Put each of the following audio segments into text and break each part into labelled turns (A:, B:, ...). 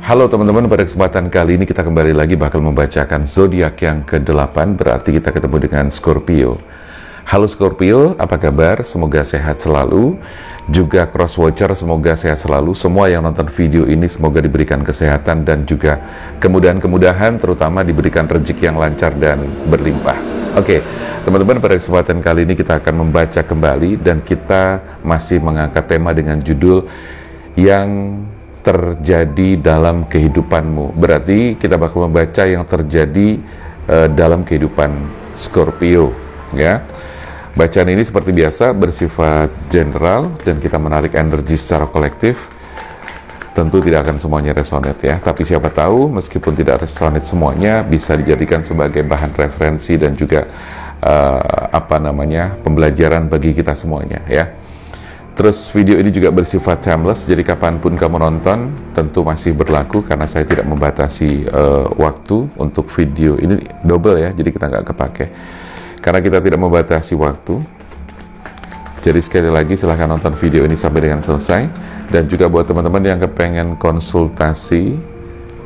A: Halo teman-teman, pada kesempatan kali ini kita kembali lagi bakal membacakan zodiak yang ke-8, berarti kita ketemu dengan Scorpio. Halo Scorpio, apa kabar? Semoga sehat selalu. Juga crosswatcher, semoga sehat selalu. Semua yang nonton video ini semoga diberikan kesehatan dan juga kemudahan-kemudahan, terutama diberikan rezeki yang lancar dan berlimpah. Oke, teman-teman, pada kesempatan kali ini kita akan membaca kembali dan kita masih mengangkat tema dengan judul yang terjadi dalam kehidupanmu. Berarti kita bakal membaca yang terjadi dalam kehidupan Scorpio, ya. Bacaan ini seperti biasa bersifat general dan kita menarik energi secara kolektif. Tentu tidak akan semuanya resonate ya, tapi siapa tahu meskipun tidak resonate semuanya bisa dijadikan sebagai bahan referensi dan juga pembelajaran bagi kita semuanya ya. Terus video ini juga bersifat timeless, jadi kapanpun kamu nonton tentu masih berlaku karena saya tidak membatasi waktu untuk video ini double ya, jadi kita nggak kepake. Karena kita tidak membatasi waktu, jadi sekali lagi silahkan nonton video ini sampai dengan selesai. Dan juga buat teman-teman yang kepengen konsultasi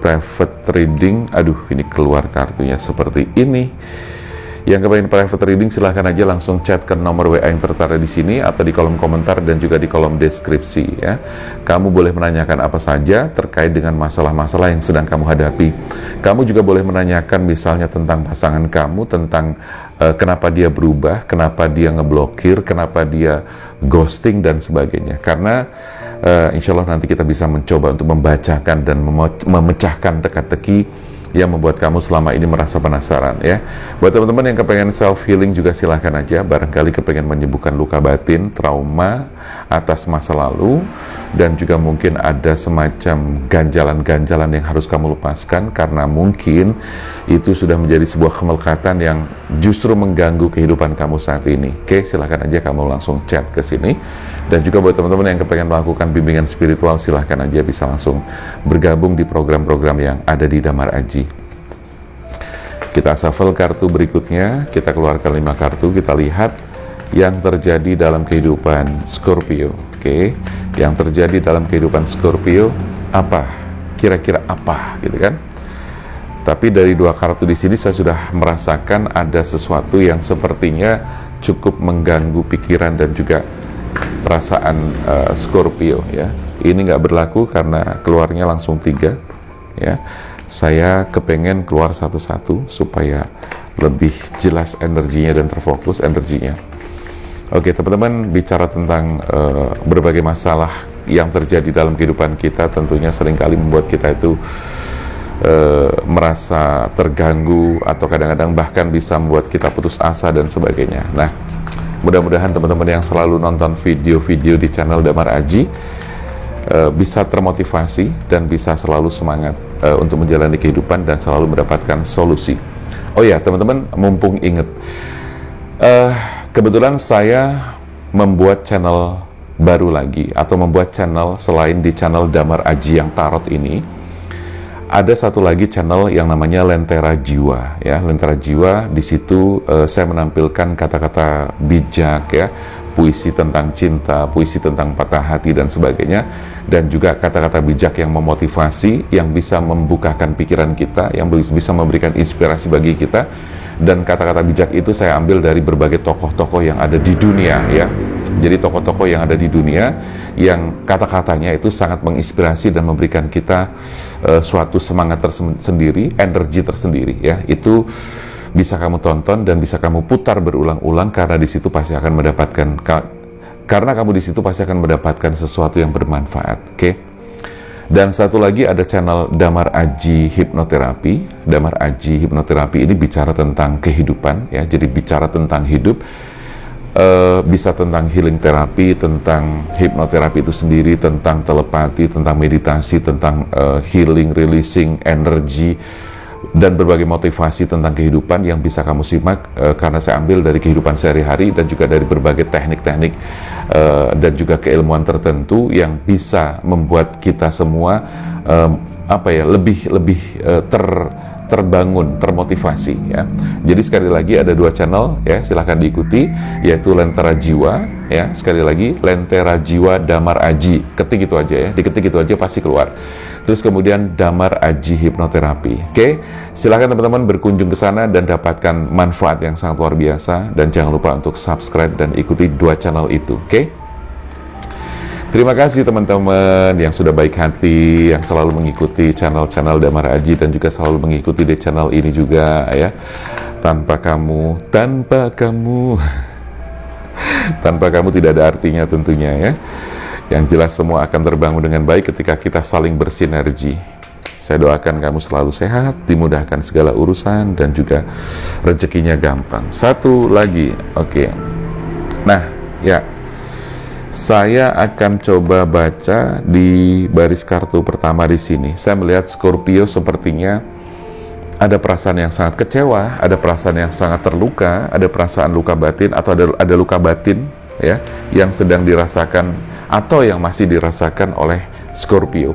A: private reading, aduh ini keluar kartunya seperti ini. Yang kepengen private reading silahkan aja langsung chat ke nomor WA yang tertera di sini atau di kolom komentar dan juga di kolom deskripsi ya. Kamu boleh menanyakan apa saja terkait dengan masalah-masalah yang sedang kamu hadapi. Kamu juga boleh menanyakan misalnya tentang pasangan kamu, tentang kenapa dia berubah, kenapa dia ngeblokir, kenapa dia ghosting dan sebagainya. Karena insya Allah nanti kita bisa mencoba untuk membacakan dan memecahkan teka-teki yang membuat kamu selama ini merasa penasaran ya. Buat teman-teman yang kepengen self healing juga silahkan aja, barangkali kepengen menyembuhkan luka batin, trauma atas masa lalu, dan juga mungkin ada semacam ganjalan-ganjalan yang harus kamu lepaskan karena mungkin itu sudah menjadi sebuah kemelekatan yang justru mengganggu kehidupan kamu saat ini. Oke, silahkan aja kamu langsung chat ke sini. Dan juga buat teman-teman yang kepengen melakukan bimbingan spiritual, silahkan aja bisa langsung bergabung di program-program yang ada di Damar Aji. Kita shuffle kartu berikutnya, kita keluarkan 5 kartu, kita lihat yang terjadi dalam kehidupan Scorpio. Oke, yang terjadi dalam kehidupan Scorpio apa? Kira-kira apa gitu kan? Tapi dari 2 kartu di sini saya sudah merasakan ada sesuatu yang sepertinya cukup mengganggu pikiran dan juga perasaan Scorpio ya. Ini nggak berlaku karena keluarnya langsung 3 ya. Saya kepengen keluar satu-satu supaya lebih jelas energinya dan terfokus energinya. Oke teman-teman, bicara tentang berbagai masalah yang terjadi dalam kehidupan kita, tentunya seringkali membuat kita itu merasa terganggu atau kadang-kadang bahkan bisa membuat kita putus asa dan sebagainya. Nah, mudah-mudahan teman-teman yang selalu nonton video-video di channel Damar Aji bisa termotivasi dan bisa selalu semangat untuk menjalani kehidupan dan selalu mendapatkan solusi. Oh ya teman-teman, mumpung inget, kebetulan saya membuat channel baru lagi atau membuat channel selain di channel Damar Aji yang tarot ini. Ada satu lagi channel yang namanya Lentera Jiwa ya. Lentera Jiwa, di situ saya menampilkan kata-kata bijak ya, puisi tentang cinta, puisi tentang patah hati dan sebagainya, dan juga kata-kata bijak yang memotivasi, yang bisa membukakan pikiran kita, yang bisa memberikan inspirasi bagi kita. Dan kata-kata bijak itu saya ambil dari berbagai tokoh-tokoh yang ada di dunia ya. Jadi tokoh-tokoh yang ada di dunia yang kata-katanya itu sangat menginspirasi dan memberikan kita suatu semangat tersendiri, energi tersendiri ya. Itu bisa kamu tonton dan bisa kamu putar berulang-ulang karena di situ pasti akan mendapatkan sesuatu yang bermanfaat. Oke. Dan satu lagi ada channel Damar Aji Hipnoterapi. Damar Aji Hipnoterapi ini bicara tentang kehidupan ya. Jadi bicara tentang hidup, bisa tentang healing terapi, tentang hipnoterapi itu sendiri, tentang telepati, tentang meditasi, tentang healing, releasing energi, dan berbagai motivasi tentang kehidupan yang bisa kamu simak karena saya ambil dari kehidupan sehari-hari dan juga dari berbagai teknik-teknik dan juga keilmuan tertentu yang bisa membuat kita semua lebih terbangun, termotivasi ya. Jadi sekali lagi ada 2 channel ya, silahkan diikuti, yaitu Lentera Jiwa ya. Sekali lagi Lentera Jiwa Damar Aji, ketik itu aja ya, diketik itu aja pasti keluar. Terus kemudian Damar Aji Hipnoterapi. Oke, silakan teman-teman berkunjung ke sana dan dapatkan manfaat yang sangat luar biasa. Dan jangan lupa untuk subscribe dan ikuti 2 channel itu. Oke? Terima kasih teman-teman yang sudah baik hati, yang selalu mengikuti channel-channel Damar Aji dan juga selalu mengikuti di channel ini juga ya. Tanpa kamu tidak ada artinya tentunya ya. Yang jelas semua akan terbangun dengan baik ketika kita saling bersinergi. Saya doakan kamu selalu sehat, dimudahkan segala urusan dan juga rezekinya gampang. Satu lagi, oke. Nah, ya. Saya akan coba baca di baris kartu pertama di sini. Saya melihat Scorpio sepertinya ada perasaan yang sangat kecewa, ada perasaan yang sangat terluka, ada perasaan luka batin atau ada luka batin ya yang sedang dirasakan atau yang masih dirasakan oleh Scorpio.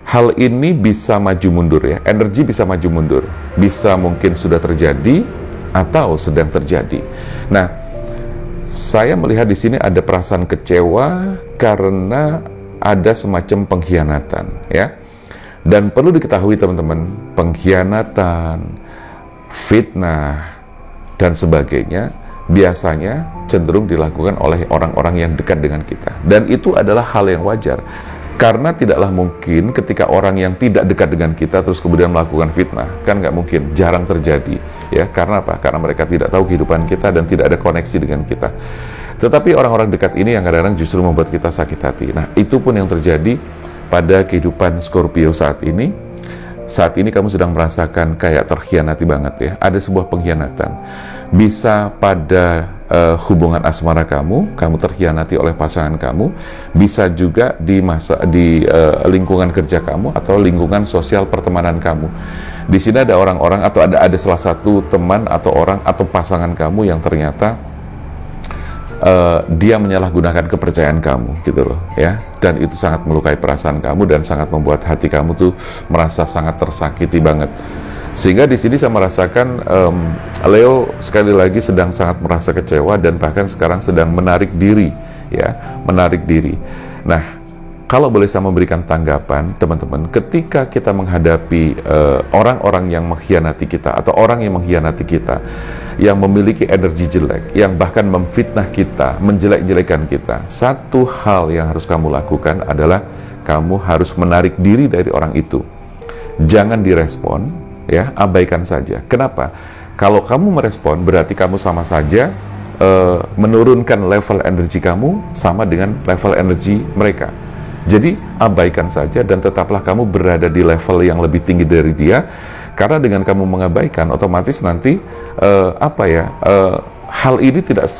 A: Hal ini bisa maju mundur ya, energi bisa maju mundur, bisa mungkin sudah terjadi atau sedang terjadi. Nah, saya melihat di sini ada perasaan kecewa karena ada semacam pengkhianatan, ya. Dan perlu diketahui teman-teman, pengkhianatan, fitnah, dan sebagainya biasanya cenderung dilakukan oleh orang-orang yang dekat dengan kita. Dan itu adalah hal yang wajar. Karena tidaklah mungkin ketika orang yang tidak dekat dengan kita terus kemudian melakukan fitnah, kan nggak mungkin, jarang terjadi, ya. Karena apa? Karena mereka tidak tahu kehidupan kita dan tidak ada koneksi dengan kita. Tetapi orang-orang dekat ini yang kadang-kadang justru membuat kita sakit hati. Nah, itu pun yang terjadi pada kehidupan Scorpio saat ini. Saat ini kamu sedang merasakan kayak terkhianati banget ya. Ada sebuah pengkhianatan. Bisa pada hubungan asmara kamu terkhianati oleh pasangan kamu. Bisa juga di lingkungan kerja kamu atau lingkungan sosial pertemanan kamu. Di sini ada orang-orang atau ada salah satu teman atau orang atau pasangan kamu yang ternyata dia menyalahgunakan kepercayaan kamu gitu loh ya, dan itu sangat melukai perasaan kamu dan sangat membuat hati kamu tuh merasa sangat tersakiti banget. Sehingga di sini saya merasakan Leo sekali lagi sedang sangat merasa kecewa dan bahkan sekarang sedang menarik diri ya, menarik diri. Nah, kalau boleh saya memberikan tanggapan teman-teman, ketika kita menghadapi orang-orang yang mengkhianati kita atau orang yang mengkhianati kita, yang memiliki energi jelek, yang bahkan memfitnah kita, menjelek-jelekan kita, satu hal yang harus kamu lakukan adalah kamu harus menarik diri dari orang itu. Jangan direspon, ya, abaikan saja. Kenapa? Kalau kamu merespon, berarti kamu sama saja menurunkan level energi kamu sama dengan level energi mereka. Jadi abaikan saja dan tetaplah kamu berada di level yang lebih tinggi dari dia. Karena dengan kamu mengabaikan, otomatis nanti hal ini tidak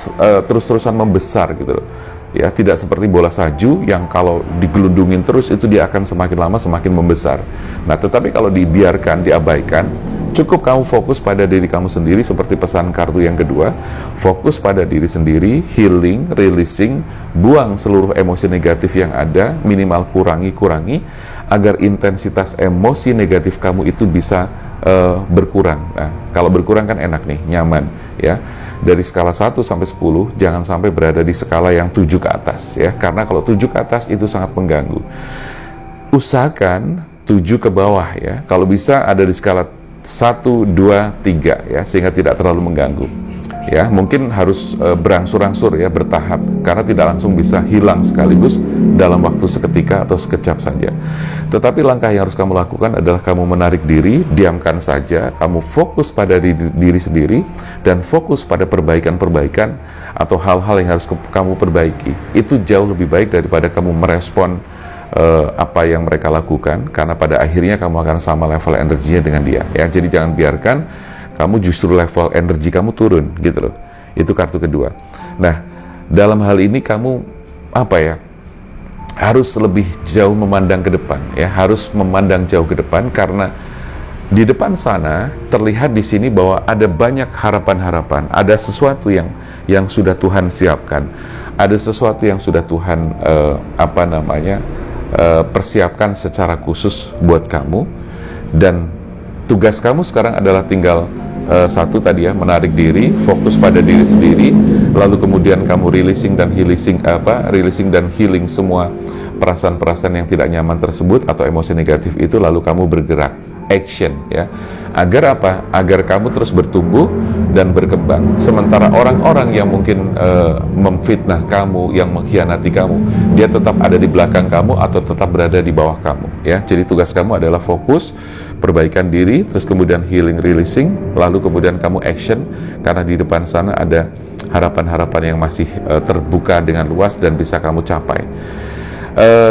A: terus-terusan membesar gitu loh. Ya, tidak seperti bola salju yang kalau digelundungin terus itu dia akan semakin lama semakin membesar. Nah, tetapi kalau dibiarkan, diabaikan, cukup kamu fokus pada diri kamu sendiri seperti pesan kartu yang kedua. Fokus pada diri sendiri, healing, releasing, buang seluruh emosi negatif yang ada, minimal kurangi agar intensitas emosi negatif kamu itu bisa berkurang. Nah, kalau berkurang kan enak nih, nyaman ya. Dari skala 1 sampai 10 jangan sampai berada di skala yang 7 ke atas ya, karena kalau 7 ke atas itu sangat mengganggu. Usahakan 7 ke bawah ya, kalau bisa ada di skala 1, 2, 3 ya, sehingga tidak terlalu mengganggu ya. Mungkin harus berangsur-angsur ya, bertahap, karena tidak langsung bisa hilang sekaligus dalam waktu seketika atau sekejap saja. Tetapi langkah yang harus kamu lakukan adalah kamu menarik diri, diamkan saja, kamu fokus pada diri sendiri dan fokus pada perbaikan-perbaikan atau hal-hal yang harus kamu perbaiki. Itu jauh lebih baik daripada kamu merespon apa yang mereka lakukan, karena pada akhirnya kamu akan sama level energinya dengan dia ya. Jadi jangan biarkan kamu justru level energi kamu turun gitu loh. Itu kartu kedua. Nah, dalam hal ini kamu harus lebih jauh memandang ke depan ya, harus memandang jauh ke depan, karena di depan sana terlihat di sini bahwa ada banyak harapan-harapan, ada sesuatu yang sudah Tuhan siapkan, ada sesuatu yang sudah Tuhan persiapkan secara khusus buat kamu, dan tugas kamu sekarang adalah tinggal satu tadi ya, menarik diri, fokus pada diri sendiri, lalu kemudian kamu releasing dan healing semua perasaan-perasaan yang tidak nyaman tersebut atau emosi negatif itu, lalu kamu bergerak, action, ya. Agar apa? Agar kamu terus bertumbuh dan berkembang. Sementara orang-orang yang mungkin memfitnah kamu, yang mengkhianati kamu, dia tetap ada di belakang kamu atau tetap berada di bawah kamu, ya. Jadi tugas kamu adalah fokus, perbaikan diri, terus kemudian healing, releasing, lalu kemudian kamu action, karena di depan sana ada harapan-harapan yang masih terbuka dengan luas dan bisa kamu capai.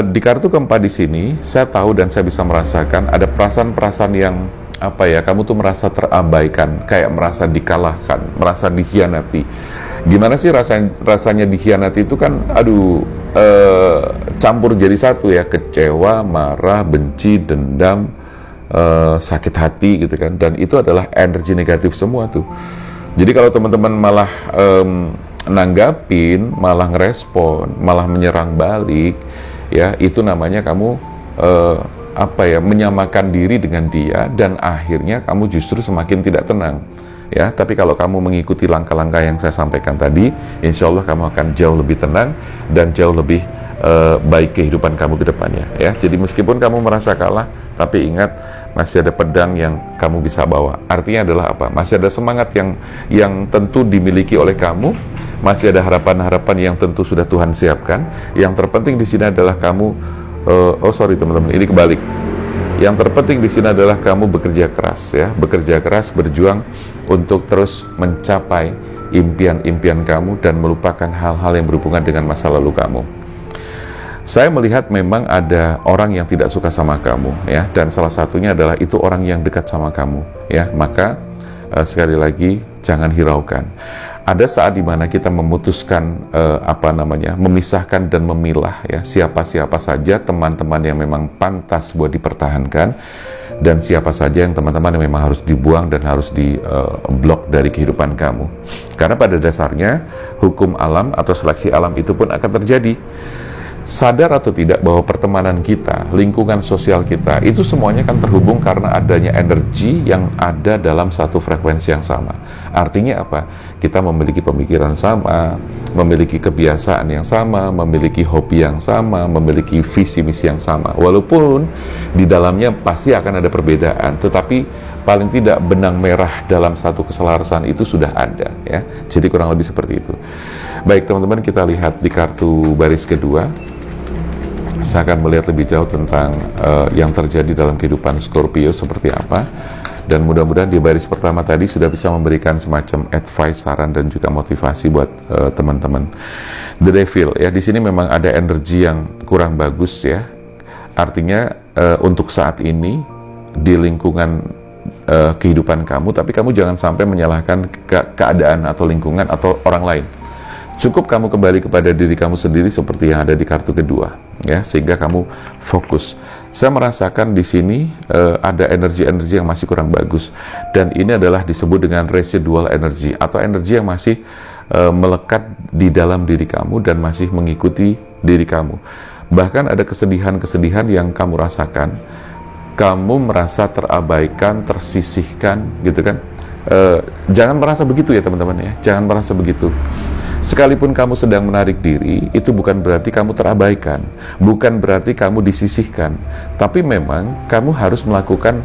A: Di kartu keempat di sini, saya tahu dan saya bisa merasakan ada perasaan-perasaan yang apa ya, kamu tuh merasa terabaikan, kayak merasa dikalahkan, merasa dikhianati. Gimana sih rasanya dikhianati itu kan, aduh, campur jadi satu ya, kecewa, marah, benci, dendam, sakit hati gitu kan, dan itu adalah energi negatif semua tuh. Jadi kalau teman-teman malah nanggapin, malah ngerespon, malah menyerang balik, ya itu namanya kamu apa ya, menyamakan diri dengan dia, dan akhirnya kamu justru semakin tidak tenang, ya. Tapi kalau kamu mengikuti langkah-langkah yang saya sampaikan tadi, insya Allah kamu akan jauh lebih tenang dan jauh lebih baik kehidupan kamu ke depannya, ya. Jadi meskipun kamu merasa kalah, tapi ingat, masih ada pedang yang kamu bisa bawa. Artinya adalah apa? Masih ada semangat yang tentu dimiliki oleh kamu, masih ada harapan-harapan yang tentu sudah Tuhan siapkan. Yang terpenting di sini adalah kamu teman-teman, ini kebalik. Yang terpenting di sini adalah kamu bekerja keras, ya, bekerja keras, berjuang untuk terus mencapai impian-impian kamu dan melupakan hal-hal yang berhubungan dengan masa lalu kamu. Saya melihat memang ada orang yang tidak suka sama kamu, ya, dan salah satunya adalah itu orang yang dekat sama kamu, ya. Maka sekali lagi jangan hiraukan. Ada saat dimana kita memutuskan memisahkan dan memilah, ya, siapa-siapa saja teman-teman yang memang pantas buat dipertahankan, dan siapa saja yang teman-teman yang memang harus dibuang dan harus di-blok dari kehidupan kamu. Karena pada dasarnya hukum alam atau seleksi alam itu pun akan terjadi. Sadar atau tidak bahwa pertemanan kita, lingkungan sosial kita, itu semuanya kan terhubung karena adanya energi yang ada dalam satu frekuensi yang sama. Artinya apa? Kita memiliki pemikiran sama, memiliki kebiasaan yang sama, memiliki hobi yang sama, memiliki visi misi yang sama. Walaupun di dalamnya pasti akan ada perbedaan, tetapi paling tidak benang merah dalam satu keselarasan itu sudah ada, ya. Jadi kurang lebih seperti itu. Baik teman-teman, kita lihat di kartu baris kedua. Saya akan melihat lebih jauh tentang yang terjadi dalam kehidupan Scorpio seperti apa, dan mudah-mudahan di baris pertama tadi sudah bisa memberikan semacam advice, saran, dan juga motivasi buat teman-teman. The Devil, ya, di sini memang ada energi yang kurang bagus, ya. Artinya untuk saat ini di lingkungan kehidupan kamu, tapi kamu jangan sampai menyalahkan keadaan atau lingkungan atau orang lain. Cukup kamu kembali kepada diri kamu sendiri seperti yang ada di kartu kedua, ya, sehingga kamu fokus. Saya merasakan di sini ada energi-energi yang masih kurang bagus, dan ini adalah disebut dengan residual energy atau energi yang masih melekat di dalam diri kamu dan masih mengikuti diri kamu. Bahkan ada kesedihan-kesedihan yang kamu rasakan, kamu merasa terabaikan, tersisihkan, gitu kan. Jangan merasa begitu ya teman-teman, ya, jangan merasa begitu. Sekalipun kamu sedang menarik diri, itu bukan berarti kamu terabaikan, bukan berarti kamu disisihkan, tapi memang kamu harus melakukan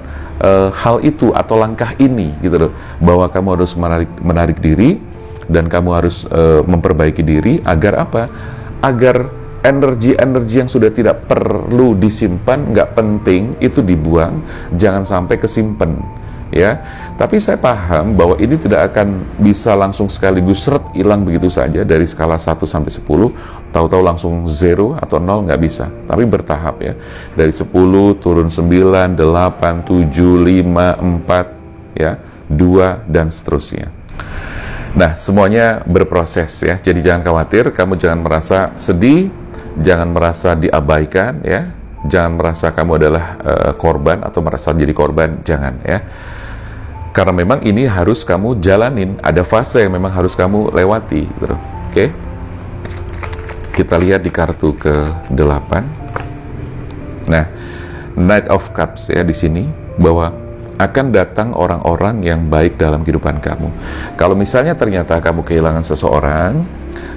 A: hal itu atau langkah ini, gitu loh, bahwa kamu harus menarik diri dan kamu harus memperbaiki diri. Agar apa? Agar energi-energi yang sudah tidak perlu disimpan, nggak penting, itu dibuang, jangan sampai kesimpan, ya. Tapi saya paham bahwa ini tidak akan bisa langsung sekaligus seret hilang begitu saja dari skala 1 sampai 10, tahu-tahu langsung 0 atau 0, nggak bisa. Tapi bertahap, ya. Dari 10 turun 9, 8, 7, 5, 4, ya, 2 dan seterusnya. Nah, semuanya berproses, ya. Jadi jangan khawatir, kamu jangan merasa sedih, jangan merasa diabaikan, ya. Jangan merasa kamu adalah korban atau merasa jadi korban, jangan, ya. Karena memang ini harus kamu jalanin, ada fase yang memang harus kamu lewati, gitu. Oke? Kita lihat di kartu ke-8. Nah, Knight of Cups, ya, di sini bahwa akan datang orang-orang yang baik dalam kehidupan kamu. Kalau misalnya ternyata kamu kehilangan seseorang,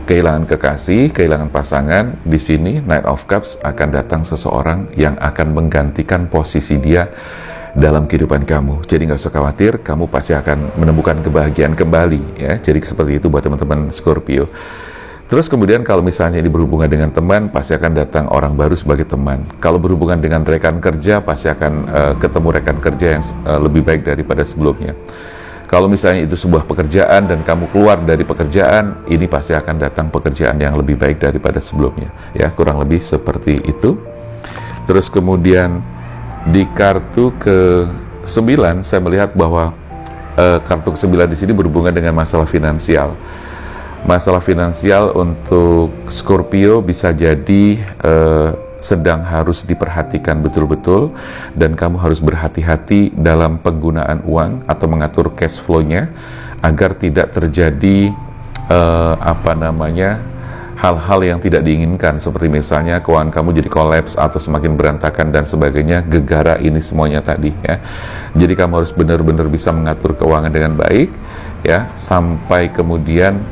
A: kehilangan kekasih, kehilangan pasangan, di sini Knight of Cups akan datang seseorang yang akan menggantikan posisi dia dalam kehidupan kamu. Jadi nggak usah khawatir, kamu pasti akan menemukan kebahagiaan kembali ya. Jadi seperti itu buat teman-teman Scorpio. Terus kemudian kalau misalnya ini berhubungan dengan teman, pasti akan datang orang baru sebagai teman. Kalau berhubungan dengan rekan kerja, pasti akan ketemu rekan kerja yang lebih baik daripada sebelumnya. Kalau misalnya itu sebuah pekerjaan dan kamu keluar dari pekerjaan, ini pasti akan datang pekerjaan yang lebih baik daripada sebelumnya. Ya, kurang lebih seperti itu. Terus kemudian di kartu ke-9 saya melihat bahwa kartu ke-9 di sini berhubungan dengan masalah finansial. Masalah finansial untuk Scorpio bisa jadi sedang harus diperhatikan betul-betul, dan kamu harus berhati-hati dalam penggunaan uang atau mengatur cash flow-nya agar tidak terjadi hal-hal yang tidak diinginkan, seperti misalnya keuangan kamu jadi kolaps atau semakin berantakan dan sebagainya, gegara ini semuanya tadi ya. Jadi kamu harus benar-benar bisa mengatur keuangan dengan baik ya, sampai kemudian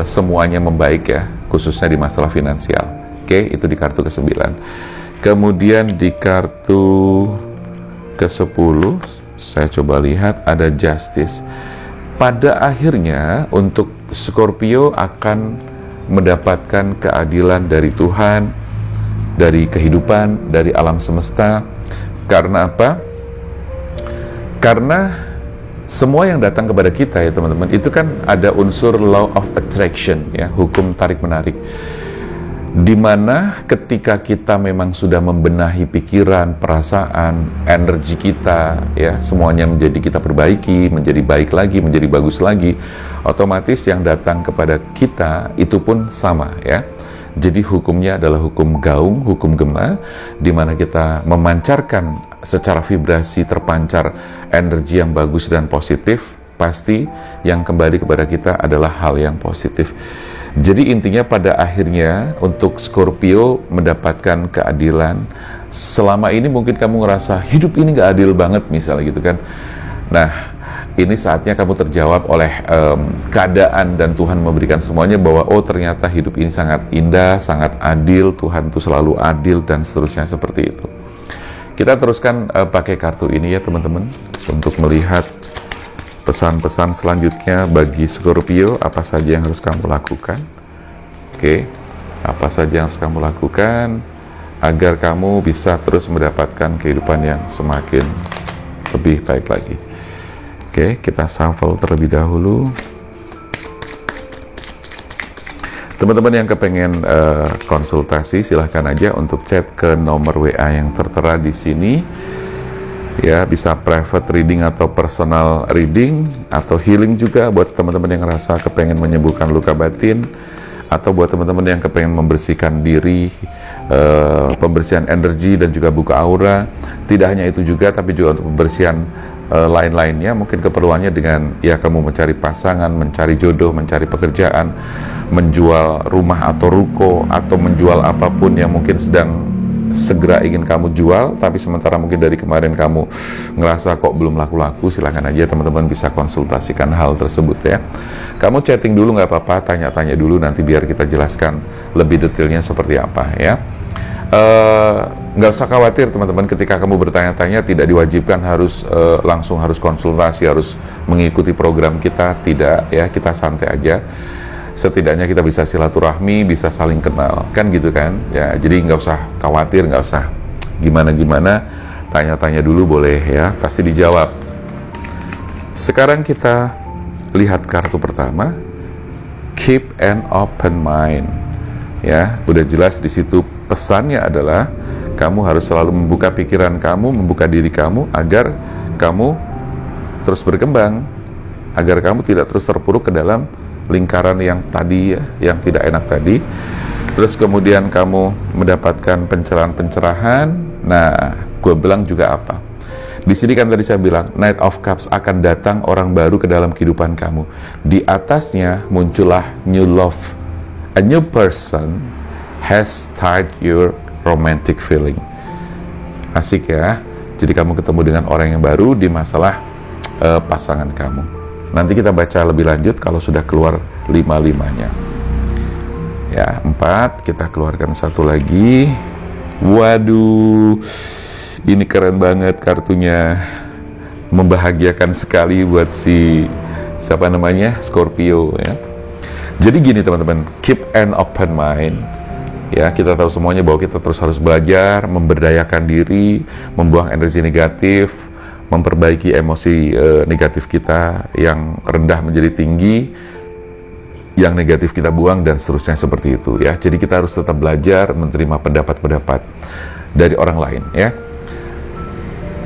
A: semuanya membaik ya, khususnya di masalah finansial. Oke, itu di kartu ke-9. Kemudian di kartu ke-10 saya coba lihat ada Justice. Pada akhirnya untuk Scorpio akan mendapatkan keadilan dari Tuhan, dari kehidupan, dari alam semesta. Karena apa? Karena semua yang datang kepada kita ya teman-teman, itu kan ada unsur law of attraction ya, hukum tarik-menarik. Dimana ketika kita memang sudah membenahi pikiran, perasaan, energi kita ya, semuanya menjadi kita perbaiki, menjadi baik lagi, menjadi bagus lagi, otomatis yang datang kepada kita itu pun sama ya. Jadi hukumnya adalah hukum gaung, hukum gema, di mana kita memancarkan secara vibrasi, terpancar energi yang bagus dan positif, pasti yang kembali kepada kita adalah hal yang positif. Jadi intinya pada akhirnya untuk Scorpio mendapatkan keadilan. Selama ini mungkin kamu ngerasa hidup ini gak adil banget misalnya gitu kan. Nah, ini saatnya kamu terjawab oleh keadaan, dan Tuhan memberikan semuanya bahwa oh ternyata hidup ini sangat indah, sangat adil, Tuhan itu selalu adil, dan seterusnya seperti itu. Kita teruskan pakai kartu ini ya teman-teman, untuk melihat pesan-pesan selanjutnya bagi Scorpio, apa saja yang harus kamu lakukan. Oke, apa saja yang harus kamu lakukan agar kamu bisa terus mendapatkan kehidupan yang semakin lebih baik lagi. Oke, kita shuffle terlebih dahulu. Teman-teman yang kepengen konsultasi, silahkan aja untuk chat ke nomor WA yang tertera di sini. Ya, bisa private reading atau personal reading, atau healing juga buat teman-teman yang ngerasa kepengen menyembuhkan luka batin, atau buat teman-teman yang kepengen membersihkan diri, pembersihan energi dan juga buka aura. Tidak hanya itu juga, tapi juga untuk pembersihan lain-lainnya, mungkin keperluannya dengan ya kamu mencari pasangan, mencari jodoh, mencari pekerjaan, menjual rumah atau ruko, atau menjual apapun yang mungkin sedang segera ingin kamu jual, tapi sementara mungkin dari kemarin kamu ngerasa kok belum laku-laku, silahkan aja teman-teman bisa konsultasikan hal tersebut ya. Kamu chatting dulu nggak apa-apa, tanya-tanya dulu, nanti biar kita jelaskan lebih detailnya seperti apa ya. Nggak usah khawatir teman-teman, ketika kamu bertanya-tanya tidak diwajibkan harus langsung harus konsultasi, harus mengikuti program kita, tidak ya, kita santai aja. Setidaknya kita bisa silaturahmi, bisa saling kenal, kan gitu kan ya. Jadi nggak usah khawatir, nggak usah gimana-gimana, tanya-tanya dulu boleh ya, pasti dijawab. Sekarang kita lihat kartu pertama, keep an open mind ya. Udah jelas di situ pesannya adalah kamu harus selalu membuka pikiran kamu, membuka diri kamu agar kamu terus berkembang, agar kamu tidak terus terpuruk ke dalam lingkaran yang tadi ya, yang tidak enak tadi. Terus kemudian kamu mendapatkan pencerahan-pencerahan. Nah, gue bilang juga apa? Di sini kan tadi saya bilang Knight of Cups akan datang orang baru ke dalam kehidupan kamu. Di atasnya muncullah new love. A new person has started your romantic feeling. Asik ya. Jadi kamu ketemu dengan orang yang baru di masalah pasangan kamu. Nanti kita baca lebih lanjut kalau sudah keluar 5-5-nya. Ya, 4. Kita keluarkan satu lagi. Waduh, ini keren banget kartunya. Membahagiakan sekali buat si siapa namanya, Scorpio ya. Jadi gini teman-teman, keep an open mind. Ya, kita tahu semuanya bahwa kita terus harus belajar, memberdayakan diri, membuang energi negatif, memperbaiki emosi negatif kita yang rendah menjadi tinggi, yang negatif kita buang, dan seterusnya seperti itu ya. Jadi kita harus tetap belajar menerima pendapat-pendapat dari orang lain ya.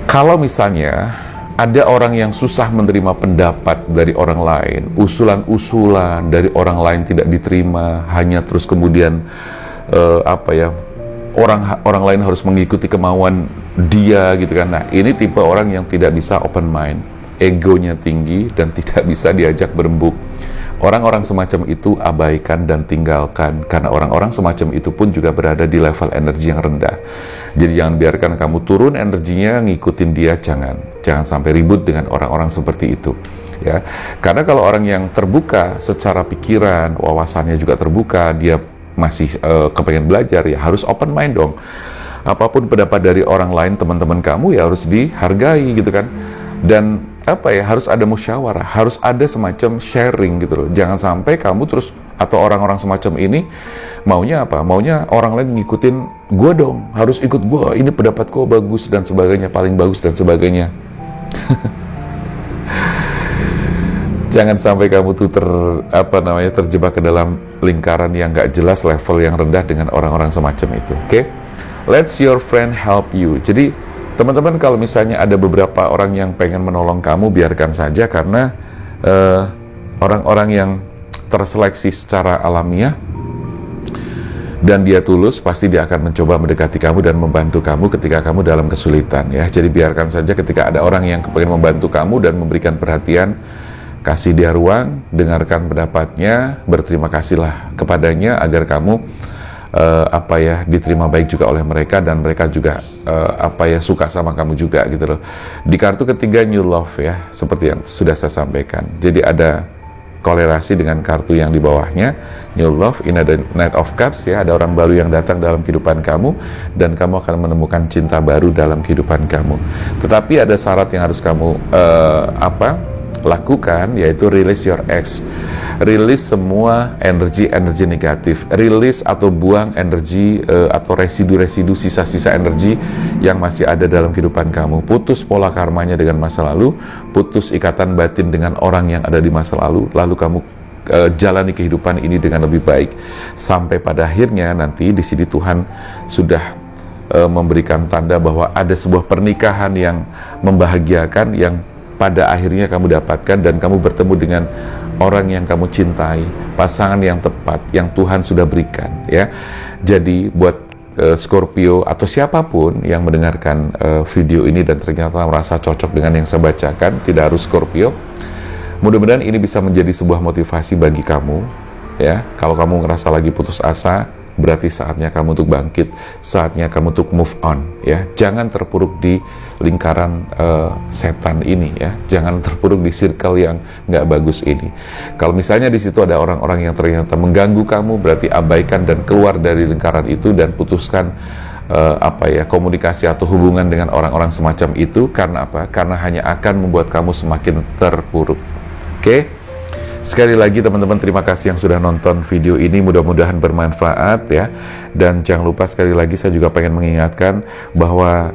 A: Kalau misalnya ada orang yang susah menerima pendapat dari orang lain, usulan-usulan dari orang lain tidak diterima, hanya terus kemudian orang lain harus mengikuti kemauan dia gitu kan. Nah, ini tipe orang yang tidak bisa open mind, egonya tinggi dan tidak bisa diajak berembuk. Orang-orang semacam itu abaikan dan tinggalkan, karena orang-orang semacam itu pun juga berada di level energi yang rendah. Jadi jangan biarkan kamu turun energinya ngikutin dia, jangan sampai ribut dengan orang-orang seperti itu ya. Karena kalau orang yang terbuka secara pikiran, wawasannya juga terbuka, dia masih kepengen belajar, ya harus open mind dong. Apapun pendapat dari orang lain, teman-teman kamu, ya harus dihargai gitu kan. Dan harus ada musyawarah, harus ada semacam sharing gitu loh. Jangan sampai kamu terus atau orang-orang semacam ini maunya apa? Maunya orang lain ngikutin gue dong, harus ikut gue, ini pendapat gue bagus dan sebagainya, paling bagus dan sebagainya. Jangan sampai kamu tuh terjebak ke dalam lingkaran yang gak jelas, level yang rendah dengan orang-orang semacam itu. Oke? Let your friend help you. Jadi teman-teman, kalau misalnya ada beberapa orang yang pengen menolong kamu, biarkan saja, karena orang-orang yang terseleksi secara alamiah dan dia tulus, pasti dia akan mencoba mendekati kamu dan membantu kamu ketika kamu dalam kesulitan ya. Jadi biarkan saja, ketika ada orang yang pengen membantu kamu dan memberikan perhatian, kasih dia ruang, dengarkan pendapatnya, berterima kasihlah kepadanya agar kamu diterima baik juga oleh mereka, dan mereka juga suka sama kamu juga gitu loh. Di kartu ketiga New Love ya, seperti yang sudah saya sampaikan. Jadi ada kolerasi dengan kartu yang di bawahnya, New Love. Ini ada Knight of Cups ya, ada orang baru yang datang dalam kehidupan kamu, dan kamu akan menemukan cinta baru dalam kehidupan kamu. Tetapi ada syarat yang harus kamu lakukan, yaitu release your ex. Rilis semua energi-energi negatif, rilis atau buang energi atau residu-residu, sisa-sisa energi yang masih ada dalam kehidupan kamu. Putus pola karmanya dengan masa lalu, putus ikatan batin dengan orang yang ada di masa lalu kamu jalani kehidupan ini dengan lebih baik, sampai pada akhirnya nanti di sini Tuhan sudah memberikan tanda bahwa ada sebuah pernikahan yang membahagiakan, yang pada akhirnya kamu dapatkan, dan kamu bertemu dengan orang yang kamu cintai, pasangan yang tepat yang Tuhan sudah berikan ya. Jadi buat Scorpio atau siapapun yang mendengarkan video ini dan ternyata merasa cocok dengan yang saya bacakan, tidak harus Scorpio, mudah-mudahan ini bisa menjadi sebuah motivasi bagi kamu ya. Kalau kamu ngerasa lagi putus asa, berarti saatnya kamu untuk bangkit, saatnya kamu untuk move on ya. Jangan terpuruk di lingkaran setan ini ya, jangan terpuruk di circle yang nggak bagus ini. Kalau misalnya di situ ada orang-orang yang ternyata mengganggu kamu, berarti abaikan dan keluar dari lingkaran itu, dan putuskan komunikasi atau hubungan dengan orang-orang semacam itu. Karena apa? Karena hanya akan membuat kamu semakin terpuruk. Oke? Sekali lagi teman-teman, terima kasih yang sudah nonton video ini, mudah-mudahan bermanfaat ya. Dan jangan lupa, sekali lagi saya juga pengen mengingatkan bahwa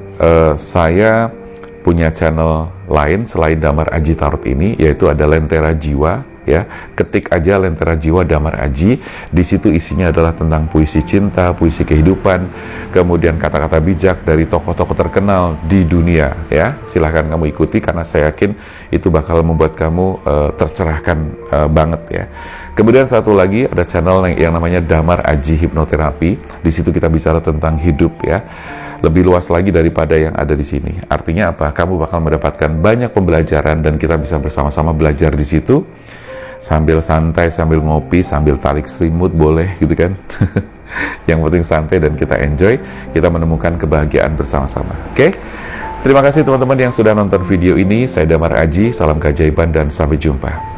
A: saya punya channel lain selain Damar Aji Tarot ini, yaitu ada Lentera Jiwa ya. Ketik aja Lentera Jiwa Damar Aji, di situ isinya adalah tentang puisi cinta, puisi kehidupan, kemudian kata-kata bijak dari tokoh-tokoh terkenal di dunia ya. Silahkan kamu ikuti, karena saya yakin itu bakal membuat kamu tercerahkan banget ya. Kemudian satu lagi ada channel yang namanya Damar Aji Hipnoterapi. Di situ kita bicara tentang hidup ya, lebih luas lagi daripada yang ada di sini. Artinya apa? Kamu bakal mendapatkan banyak pembelajaran, dan kita bisa bersama-sama belajar di situ sambil santai, sambil ngopi, sambil tarik selimut, boleh gitu kan. Yang penting santai dan kita enjoy, kita menemukan kebahagiaan bersama-sama. Oke? Terima kasih teman-teman yang sudah nonton video ini. Saya Damar Aji, salam keajaiban dan sampai jumpa.